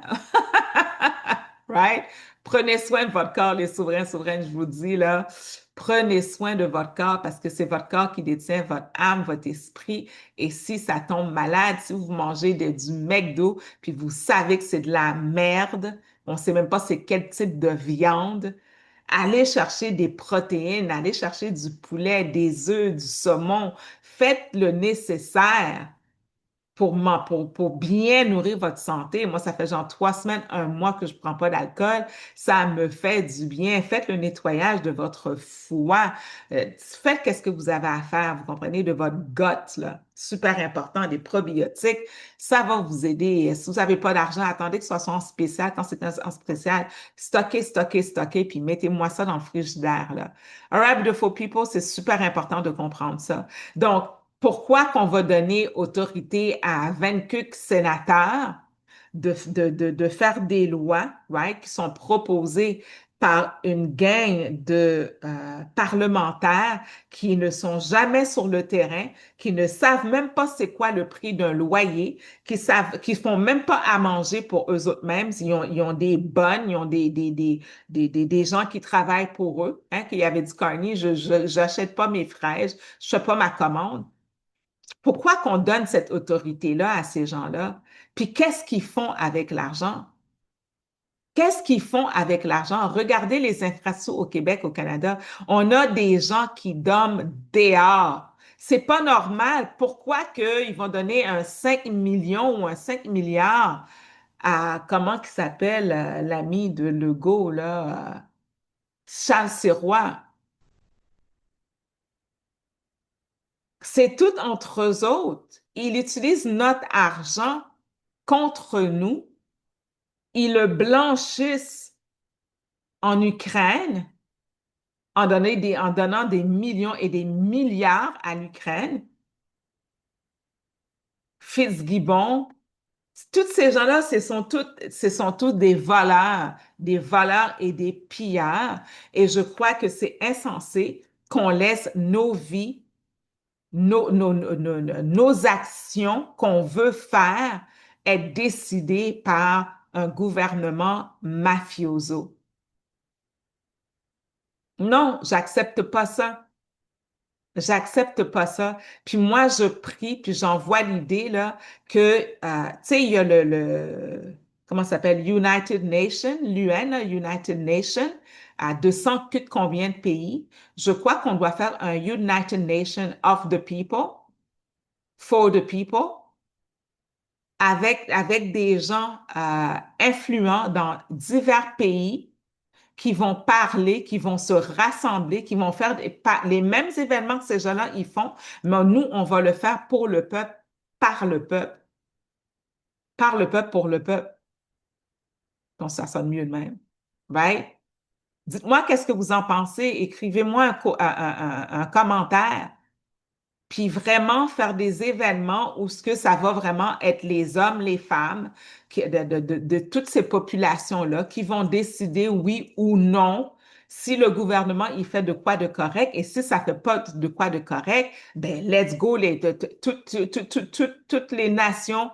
right? Prenez soin de votre corps, les souverains, souveraines, je vous dis là, prenez soin de votre corps parce que c'est votre corps qui détient votre âme, votre esprit. Et si ça tombe malade, si vous mangez du McDo, puis vous savez que c'est de la merde, on ne sait même pas c'est quel type de viande, allez chercher des protéines, allez chercher du poulet, des œufs, du saumon. Faites le nécessaire pour bien nourrir votre santé. Moi, ça fait genre 3 semaines, un mois que je prends pas d'alcool. Ça me fait du bien. Faites le nettoyage de votre foie. Faites qu'est-ce que vous avez à faire, vous comprenez, de votre gut, là. Super important, des probiotiques. Ça va vous aider. Si vous n'avez pas d'argent, attendez que ce soit en spécial. Quand c'est en spécial, stockez, stockez, stockez, puis mettez-moi ça dans le frigidaire, là. All right, beautiful people, c'est super important de comprendre ça. Donc, pourquoi qu'on va donner autorité à 24 sénateurs de faire des lois, right, qui sont proposées par une gang de parlementaires qui ne sont jamais sur le terrain, qui ne savent même pas c'est quoi le prix d'un loyer, qui font même pas à manger pour eux autres mêmes. Ils ont des bonnes, ils ont des gens qui travaillent pour eux, hein, qu'il y avait du Carney, j'achète pas mes fraises, je fais pas ma commande. Pourquoi qu'on donne cette autorité-là à ces gens-là? Puis qu'est-ce qu'ils font avec l'argent? Qu'est-ce qu'ils font avec l'argent? Regardez les infrastructures au Québec, au Canada. On a des gens qui dorment dehors. C'est pas normal. Pourquoi qu'ils vont donner un 5 millions ou un 5 milliards à, comment qu'il s'appelle, l'ami de Legault, là, Charles Sirois? C'est tout entre eux autres. Ils utilisent notre argent contre nous. Ils le blanchissent en Ukraine en donnant des millions et des milliards à l'Ukraine. Fitzgibbon, tous ces gens-là, ce sont tous des voleurs et des pillards. Et je crois que c'est insensé qu'on laisse nos vies, nos actions qu'on veut faire être décidées par un gouvernement mafioso. Non, j'accepte pas ça. J'accepte pas ça. Puis moi, je prie, puis j'envoie l'idée là que, tu sais, il y a comment ça s'appelle, United Nations, l'UN, là, United Nations, à 200 que combien de pays. Je crois qu'on doit faire un United Nations of the people, for the people, avec des gens influents dans divers pays qui vont parler, qui vont se rassembler, qui vont faire les mêmes événements que ces gens-là ils font, mais nous, on va le faire pour le peuple, par le peuple, par le peuple, pour le peuple. Donc, ça sonne mieux de même. Right? Dites-moi qu'est-ce que vous en pensez. Écrivez-moi un commentaire. Puis vraiment faire des événements où ce que ça va vraiment être les hommes, les femmes de toutes ces populations-là qui vont décider oui ou non si le gouvernement il fait de quoi de correct et si ça fait pas de quoi de correct, ben let's go toutes les nations,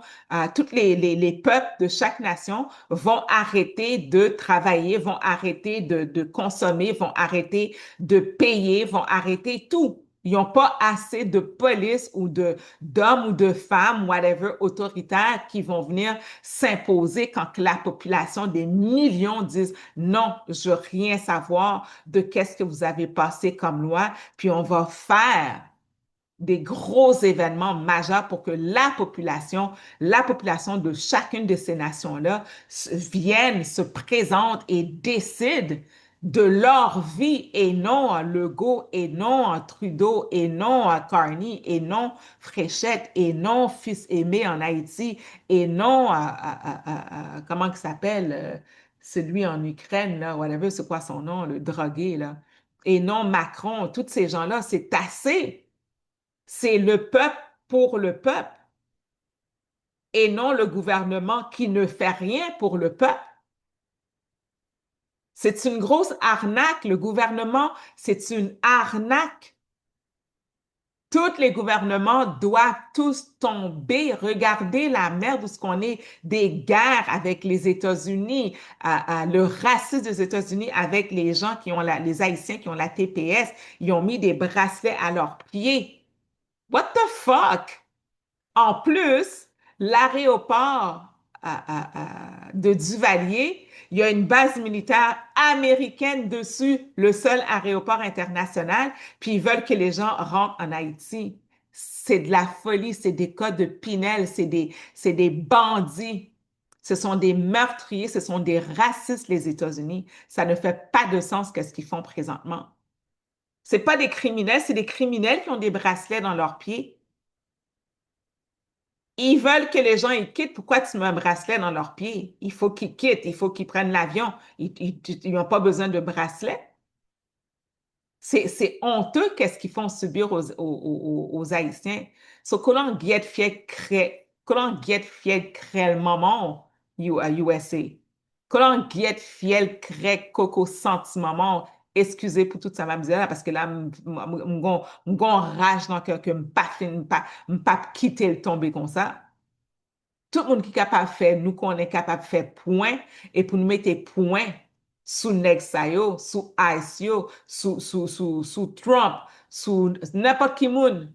tous les peuples de chaque nation vont arrêter de travailler, vont arrêter de consommer, vont arrêter de payer, vont arrêter tout. Ils n'ont pas assez de police ou d'hommes ou de femmes, whatever, autoritaires qui vont venir s'imposer quand la population des millions disent non, je veux rien savoir de qu'est-ce que vous avez passé comme loi, puis on va faire des gros événements majeurs pour que la population de chacune de ces nations-là vienne, se présente et décide de leur vie et non à Legault et non à Trudeau et non à Carney et non Fréchette et non Fils Aimé en Haïti et non comment il s'appelle celui en Ukraine là, whatever, c'est quoi son nom, le drogué là, et non Macron, tous ces gens-là, c'est assez. C'est le peuple pour le peuple et non le gouvernement qui ne fait rien pour le peuple. C'est une grosse arnaque. Le gouvernement, c'est une arnaque. Tous les gouvernements doivent tous tomber. Regardez la merde où ce qu'on est, des guerres avec les États-Unis, le racisme des États-Unis avec les gens qui ont les Haïtiens qui ont la TPS. Ils ont mis des bracelets à leurs pieds. What the fuck? En plus, l'aéroport de Duvalier, il y a une base militaire américaine dessus, le seul aéroport international, puis ils veulent que les gens rentrent en Haïti. C'est de la folie, c'est des cas de Pinel, c'est des bandits. Ce sont des meurtriers, ce sont des racistes, les États-Unis. Ça ne fait pas de sens qu'est-ce qu'ils font présentement. C'est pas des criminels, c'est des criminels qui ont des bracelets dans leurs pieds. Ils veulent que les gens ils quittent. Pourquoi tu mets un bracelet dans leurs pieds? Il faut qu'ils quittent, il faut qu'ils prennent l'avion. Ils n'ont pas besoin de bracelet. C'est honteux qu'est-ce qu'ils font subir aux Haïtiens. So, comment get fiel crée le moment à USA? Comment get fiel crée coco sentiment? Excusez pour toute sa misère parce que là, je rage dans le cœur que je ne pas quitter le tomber comme ça. Tout le monde qui est capable de faire, nous qu'on est capable de faire point, et pour nous mettre point sous Nexayo, sous ICO, sous Trump, sous n'importe qui monde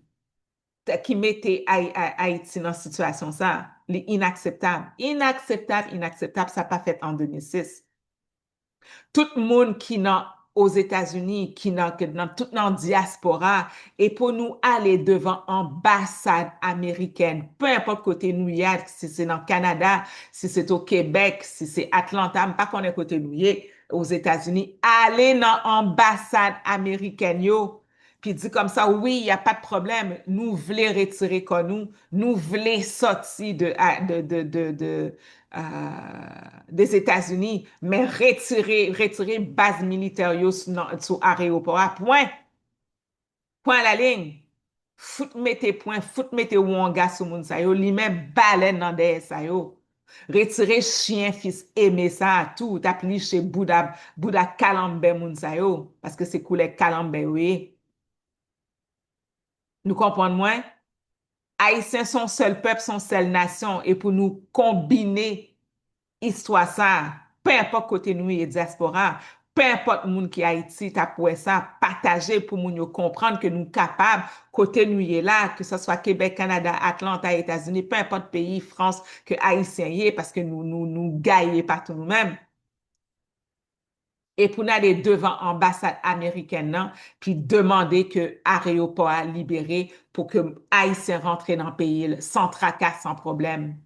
qui mettait Haïti dans cette situation, ça, inacceptable. Inacceptable, inacceptable, ça n'a pas fait en 2006. Tout le monde qui est aux États-Unis, qui est dans toute la diaspora, et pour nous aller devant ambassade américaine, peu importe côté New York, si c'est dans le Canada, si c'est au Québec, si c'est Atlanta, pas qu'on est côté New York, aux États-Unis, aller dans ambassade américaine, yo. Puis dit comme ça, oui, il n'y a pas de problème. Nous voulons retirer comme nous voulons sortir euh, des États-Unis, mais retirer base militaire sur aéroport. Point. Point à la ligne. Fout mettez point, fout mettez wanga sous moun sa yo, li men baleine dans des sa yo. Retirer chien fils aimé ça tout, t'appli chez Bouddha Kalambe moun sa yo, parce que c'est coulé Kalambe oui. Nous comprenons moins? Haïtiens sont seul peuple, sont seule nation, et pour nous combiner histoire ça, peu importe côté nous et diaspora, peu importe moun qui Haïti, t'as pour ça, partager pour moun yo comprendre que nous capables, côté nous y est là, que ce soit Québec, Canada, Atlanta, États-Unis, peu importe pays, France, que Haïtien y est, parce que nous gagnons partout nous-mêmes. Et pour aller devant l'ambassade américaine, non, puis demander que l'aéroport a libéré pour que Haïtiens rentrent dans le pays sans tracas, sans problème.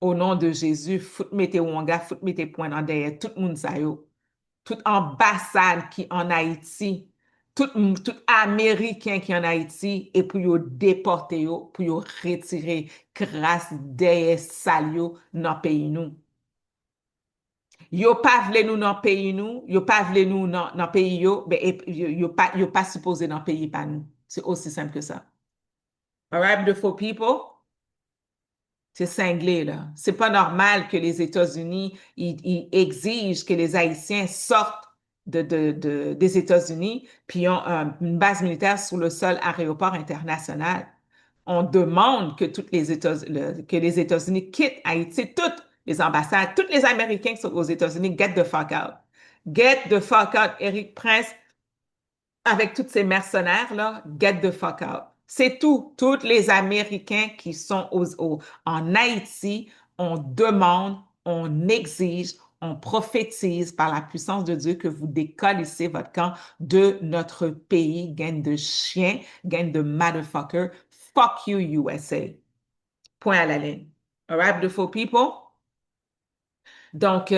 Au nom de Jésus, fout mettez wanga, fout mettez point dans derrière tout le monde ça yo. Toute ambassade qui en Haïti, tout Américain qui en Haïti, et pour yo déporter yo, pour yo retirer grâce derrière sale yo dans le pays nous. Yo pas vle nous dans pays nous, yo pas vle nous dans pays yo, ben yo pas supposé dans pays pas nous. C'est aussi simple que ça. All right, beautiful people? C'est cinglé, là. C'est pas normal que les États-Unis ils exigent que les Haïtiens sortent des États-Unis puis ont une base militaire sur le sol aéroport international. On demande que que les États-Unis quittent Haïti, toutes les ambassades, tous les Américains qui sont aux États-Unis, get the fuck out. Get the fuck out. Éric Prince, avec tous ces mercenaires-là, get the fuck out. C'est tout. Tous les Américains qui sont en Haïti, on demande, on exige, on prophétise par la puissance de Dieu que vous décollissez votre camp de notre pays, gang de chiens, gang de motherfucker. Fuck you, USA. Point à la ligne. All right, beautiful people? Donc,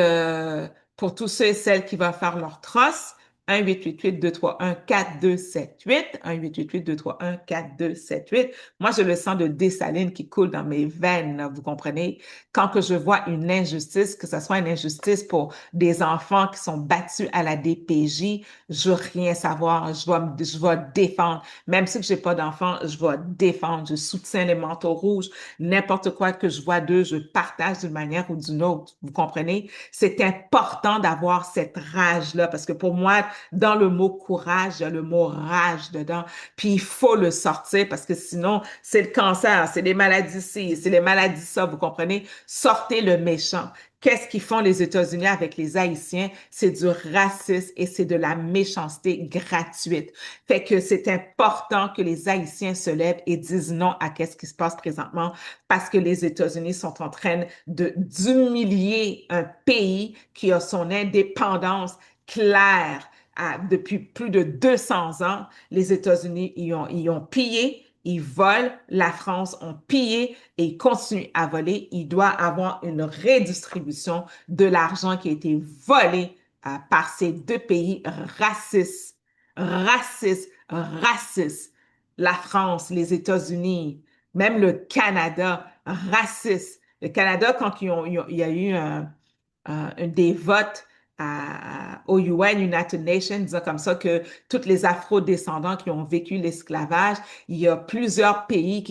pour tous ceux et celles qui vont faire leur trosse, 1-888-231-4278, 1-888-231-4278. Moi, je le sens de dessaline qui coule dans mes veines, là, vous comprenez? Quand que je vois une injustice, que ce soit une injustice pour des enfants qui sont battus à la DPJ, je veux rien savoir, je vais défendre. Même si j'ai pas d'enfants, je vais défendre, je soutiens les manteaux rouges, n'importe quoi que je vois d'eux, je partage d'une manière ou d'une autre, vous comprenez? C'est important d'avoir cette rage-là, parce que pour moi, dans le mot courage, il y a le mot rage dedans. Puis il faut le sortir parce que sinon, c'est le cancer, c'est les maladies ci, c'est les maladies ça, vous comprenez? Sortez le méchant. Qu'est-ce qu'ils font les États-Unis avec les Haïtiens? C'est du racisme et c'est de la méchanceté gratuite. Fait que c'est important que les Haïtiens se lèvent et disent non à qu'est-ce qui se passe présentement parce que les États-Unis sont en train d'humilier un pays qui a son indépendance claire depuis plus de 200 ans. Les États-Unis, ils ont pillé, ils volent, la France ont pillé et ils continuent à voler. Il doit avoir une redistribution de l'argent qui a été volé par ces deux pays racistes, racistes, racistes. La France, les États-Unis, même le Canada, raciste. Le Canada, quand il y a eu des votes au UN, United Nations, disant comme ça que tous les Afro-descendants qui ont vécu l'esclavage, il y a plusieurs pays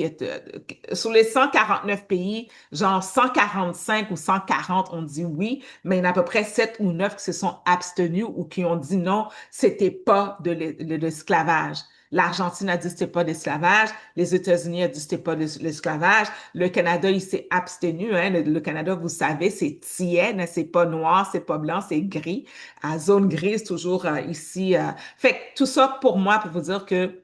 sur les 149 pays, genre 145 ou 140 ont dit oui, mais il y en a à peu près 7 ou 9 qui se sont abstenus ou qui ont dit non, c'était pas de l'esclavage. L'Argentine a dit c'était pas d'esclavage, les États-Unis a dit c'était pas de l'esclavage, le Canada il s'est abstenu, hein. Le Canada vous savez c'est tiède, hein, c'est pas noir, c'est pas blanc, c'est gris, à zone grise toujours ici. Fait que tout ça pour moi pour vous dire que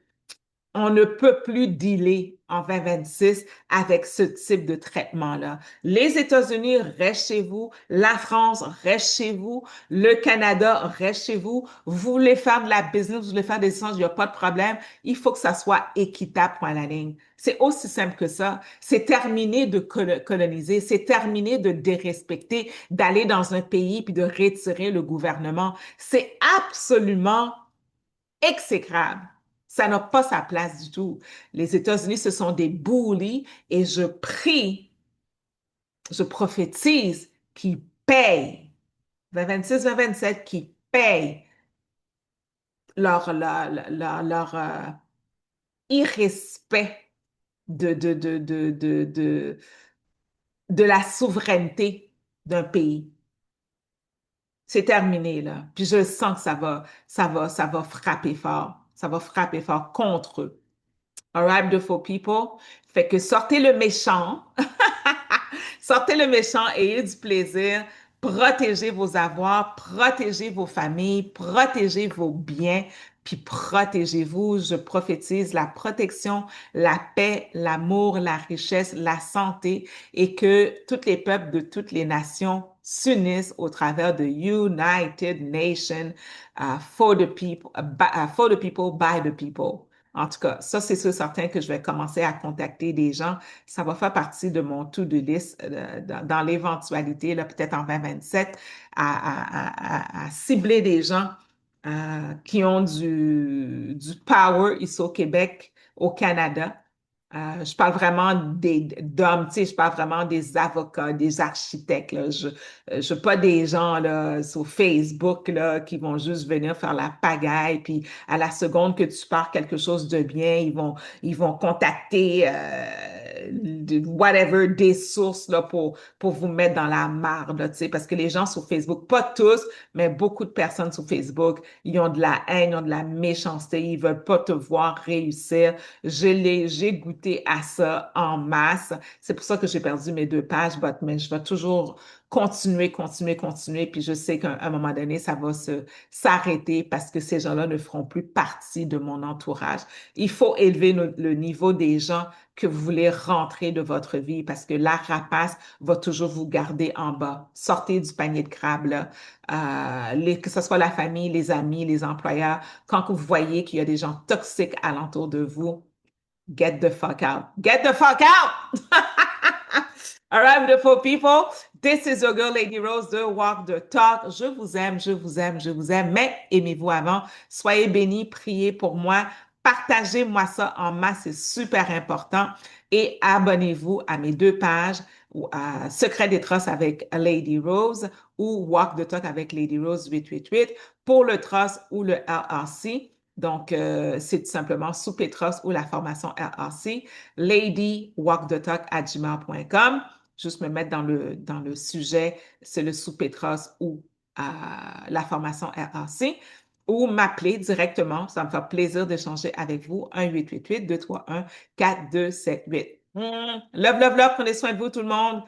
on ne peut plus dealer en 2026 avec ce type de traitement-là. Les États-Unis restent chez vous, la France reste chez vous, le Canada reste chez vous. Vous voulez faire de la business, vous voulez faire des échanges, il n'y a pas de problème. Il faut que ça soit équitable, point à la ligne. C'est aussi simple que ça. C'est terminé de coloniser, c'est terminé de dérespecter, d'aller dans un pays puis de retirer le gouvernement. C'est absolument exécrable. Ça n'a pas sa place du tout. Les États-Unis, ce sont des bullies et je prie, je prophétise qu'ils payent, 2026, 2027, qu'ils payent leur irrespect de la souveraineté d'un pays. C'est terminé, là. Puis je sens que ça va frapper fort. Ça va frapper fort contre eux. All right, beautiful people. Fait que sortez le méchant. Sortez le méchant et ayez du plaisir Protégez vos avoirs, protégez vos familles, protégez vos biens, puis protégez-vous. Je prophétise la protection, la paix, l'amour, la richesse, la santé et que tous les peuples de toutes les nations s'unissent au travers de United Nations for the people, by the people. En tout cas, ça, c'est sûr certain que je vais commencer à contacter des gens. Ça va faire partie de mon to-do list dans l'éventualité, là, peut-être en 2027, à cibler des gens qui ont du power ici au Québec, au Canada. Je parle vraiment d'hommes, tu sais, je parle vraiment des avocats, des architectes, là. Je veux pas des gens là, sur Facebook là, qui vont juste venir faire la pagaille, puis à la seconde que tu pars quelque chose de bien, ils vont contacter whatever, des sources là, pour vous mettre dans la marde, là, tu sais, parce que les gens sur Facebook, pas tous, mais beaucoup de personnes sur Facebook, ils ont de la haine, ils ont de la méchanceté, ils veulent pas te voir réussir. J'ai goûté à ça en masse. C'est pour ça que j'ai perdu mes 2 pages, mais je vais toujours continuer, continuer, continuer. Puis je sais qu'à un moment donné, ça va s'arrêter parce que ces gens-là ne feront plus partie de mon entourage. Il faut élever le niveau des gens que vous voulez rentrer de votre vie parce que la rapace va toujours vous garder en bas. Sortez du panier de crabe, là. Que ce soit la famille, les amis, les employeurs. Quand vous voyez qu'il y a des gens toxiques alentour de vous, get the fuck out. Get the fuck out! All right, beautiful people. This is your girl, Lady Rose, de Walk the Talk. Je vous aime, je vous aime, je vous aime, mais aimez-vous avant. Soyez bénis, priez pour moi. Partagez-moi ça en masse, c'est super important. Et abonnez-vous à mes 2 pages, Secret des Trusses avec Lady Rose ou Walk the Talk avec Lady Rose 888 pour le Trust ou le LRC. Donc, c'est tout simplement sous Petros ou la formation LRC, ladywalkthetalk@gmail.com. Juste me mettre dans le sujet, c'est le sous Petros ou la formation LRC, ou m'appeler directement. Ça me fait plaisir d'échanger avec vous. 1-888-231-4278. Love, love, love. Prenez soin de vous, tout le monde.